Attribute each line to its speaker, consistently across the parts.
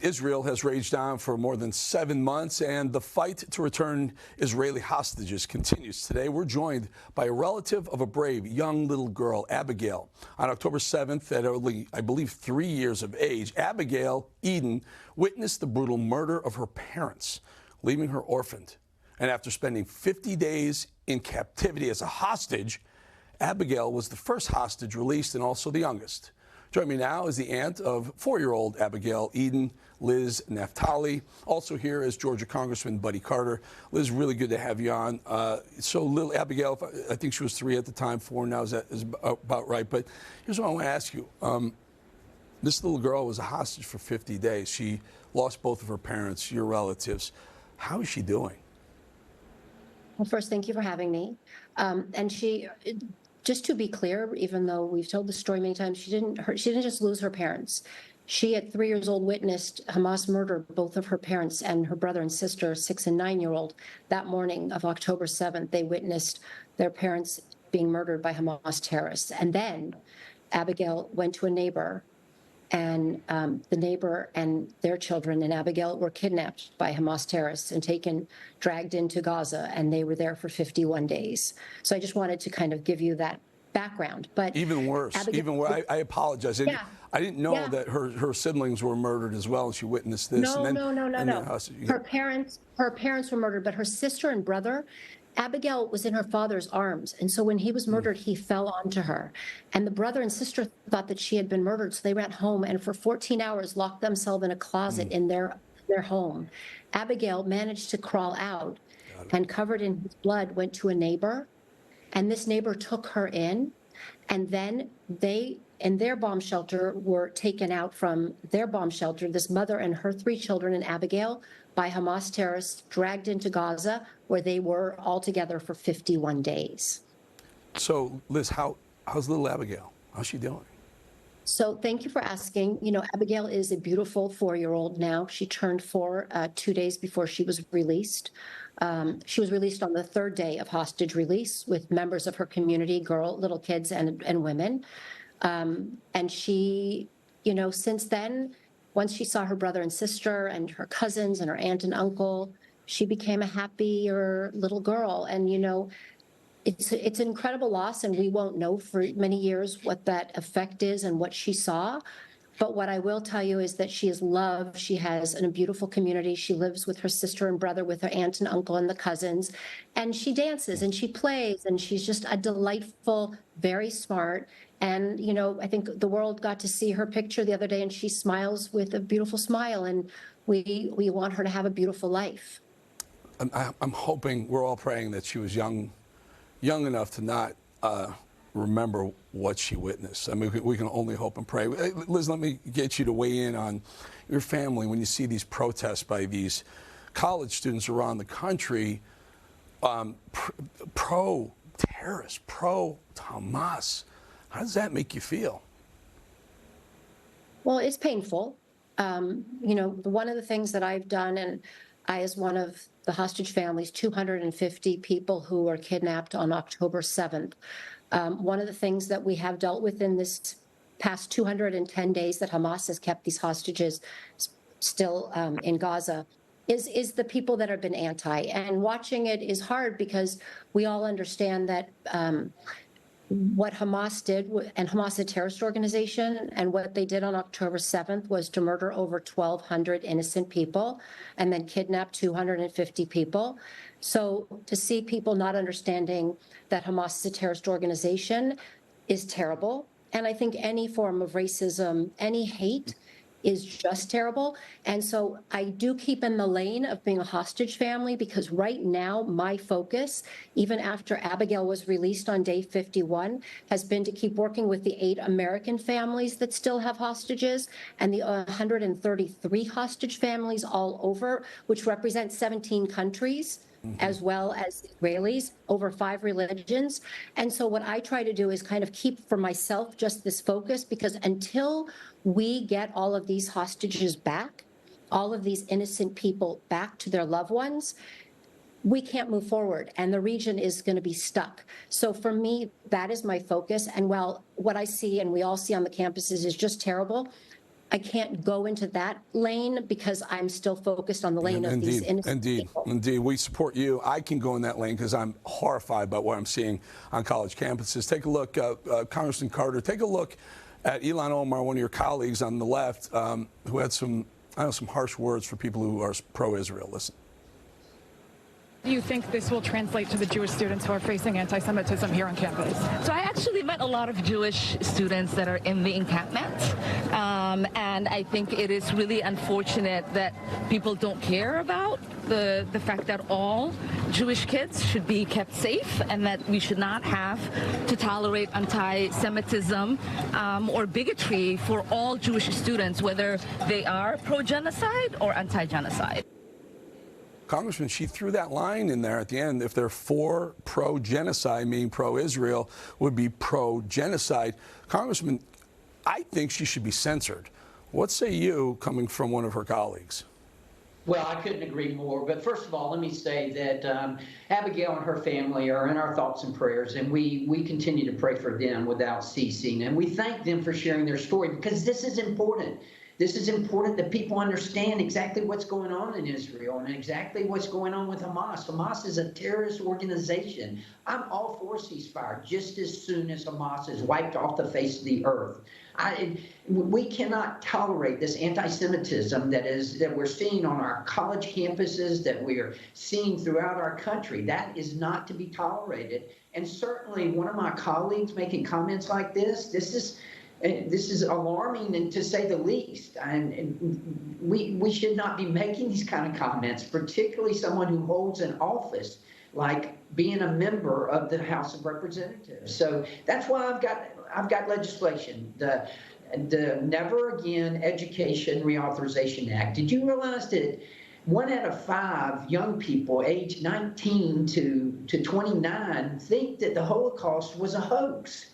Speaker 1: Israel has raged on for more than 7 months, and the fight to return Israeli hostages continues. Today, we're joined by a relative of a brave young little girl, Abigail. On October 7th, at only, I believe, 3 years of age, Abigail Eden witnessed the brutal murder of her parents, leaving her orphaned. And after spending 50 days in captivity as a hostage, Abigail was the first hostage released and also the youngest. Joining me now is the aunt of 4-year-old Abigail Eden, Liz Naftali. Also here is Georgia Congressman Buddy Carter. Liz, really good to have you on. So little Abigail, I think she was 3 at the time, 4 now, is about right. But here's what I want to ask you. This little girl was a hostage for 50 days. She lost both of her parents, your relatives. How is she doing?
Speaker 2: Well, first, thank you for having me. And she, just to be clear, even though we've told the story many times, she didn't just lose her parents. She, at 3 years old, witnessed Hamas murder both of her parents and her brother and sister, 6 and 9-year-old. That morning of October 7th, they witnessed their parents being murdered by Hamas terrorists. And then Abigail went to a neighbor, and the neighbor and their children and Abigail were kidnapped by Hamas terrorists and dragged into Gaza, and they were there for 51 days. So I just wanted to kind of give you that background. But
Speaker 1: even worse, I apologize.
Speaker 2: Yeah.
Speaker 1: I didn't know that her siblings were murdered as well, and she witnessed this.
Speaker 2: No. Her parents were murdered, but her sister and brother, Abigail was in her father's arms, and so when he was murdered, he fell onto her. And the brother and sister thought that she had been murdered, so they ran home and for 14 hours locked themselves in a closet in their home. Abigail managed to crawl out and, covered in his blood, went to a neighbor, and this neighbor took her in, and then they, in their bomb shelter, were taken out from their bomb shelter, this mother and her 3 children and Abigail, by Hamas terrorists, dragged into Gaza, where they were all together for 51 days.
Speaker 1: So, Liz, how's little Abigail? How's she doing?
Speaker 2: So thank you for asking. You know, Abigail is a beautiful 4-year-old now. She turned 4 2 days before she was released. She was released on the 3rd day of hostage release with members of her community, little kids and women. And she, you know, since then, once she saw her brother and sister and her cousins and her aunt and uncle, she became a happier little girl. And, you know, it's an incredible loss, and we won't know for many years what that effect is and what she saw. But what I will tell you is that she is loved. She has a beautiful community. She lives with her sister and brother, with her aunt and uncle and the cousins. And she dances and she plays, and she's just a delightful, very smart. And, you know, I think the world got to see her picture the other day, and she smiles with a beautiful smile. And we want her to have a beautiful life.
Speaker 1: I'm hoping, we're all praying that she was young enough to not remember what she witnessed. I mean, we can only hope and pray. Liz, let me get you to weigh in on your family when you see these protests by these college students around the country, pro-terrorist, pro-Hamas. How does that make you feel?
Speaker 2: Well, it's painful. You know, one of the things that I've done, and I, as one of the hostage families, 250 people who were kidnapped on October 7th, one of the things that we have dealt with in this past 210 days that Hamas has kept these hostages still in Gaza is the people that have been anti. And watching it is hard because we all understand that what Hamas did, and Hamas is a terrorist organization, and what they did on October 7th was to murder over 1,200 innocent people and then kidnap 250 people. So to see people not understanding that Hamas is a terrorist organization is terrible. And I think any form of racism, any hate, is just terrible. And so I do keep in the lane of being a hostage family, because right now my focus, even after Abigail was released on day 51, has been to keep working with the 8 American families that still have hostages and the 133 hostage families all over, which represent 17 countries. As well as Israelis, over 5 religions. And so what I try to do is kind of keep for myself just this focus, because until we get all of these hostages back, all of these innocent people back to their loved ones, we can't move forward, and the region is going to be stuck. So for me, that is my focus. And while what I see and we all see on the campuses is just terrible, I can't go into that lane because I'm still focused on the lane of these innocent people.
Speaker 1: Indeed. We support you. I can go in that lane because I'm horrified by what I'm seeing on college campuses. Take a look, Congressman Carter, take a look at Ilhan Omar, one of your colleagues on the left, who had some harsh words for people who are pro-Israel. Listen.
Speaker 3: Do you think this will translate to the Jewish students who are facing anti-Semitism here on campus?
Speaker 4: So I actually met a lot of Jewish students that are in the encampment, and I think it is really unfortunate that people don't care about the fact that all Jewish kids should be kept safe and that we should not have to tolerate anti-Semitism or bigotry for all Jewish students, whether they are pro-genocide or anti-genocide.
Speaker 1: Congressman, she threw that line in there at the end. If they're for pro-genocide, meaning pro-Israel, would be pro-genocide. Congressman, I think she should be censored. What say you, coming from one of her colleagues?
Speaker 5: Well, I couldn't agree more. But first of all, let me say that Abigail and her family are in our thoughts and prayers, and we continue to pray for them without ceasing. And we thank them for sharing their story, because this is important. This is important that people understand exactly what's going on in Israel and exactly what's going on with Hamas. Hamas is a terrorist organization. I'm all for ceasefire just as soon as Hamas is wiped off the face of the earth. We cannot tolerate this anti-Semitism that we're seeing on our college campuses, that we're seeing throughout our country. That is not to be tolerated. And certainly one of my colleagues making comments like this is alarming, and to say the least. And we should not be making these kind of comments, particularly someone who holds an office like being a member of the House of Representatives. So that's why I've got legislation, the Never Again Education Reauthorization Act. Did you realize that 1 out of 5 young people aged 19 to 29 think that the Holocaust was a hoax?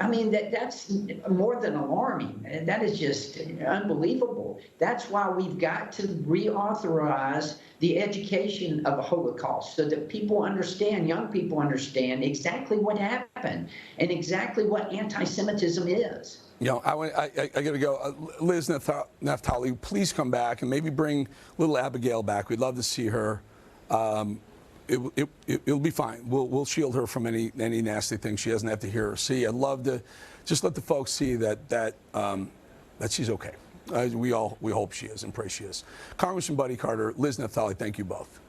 Speaker 5: I mean, that's more than alarming. That is just unbelievable. That's why we've got to reauthorize the education of the Holocaust so that people understand, young people understand exactly what happened and exactly what anti-Semitism is.
Speaker 1: You know, I got to go. Liz Naftali, please come back and maybe bring little Abigail back. We'd love to see her. It'll be fine. We'll shield her from any nasty things she doesn't have to hear or see. I'd love to just let the folks see that she's okay. We hope she is and pray she is. Congressman Buddy Carter, Liz Naftali, thank you both.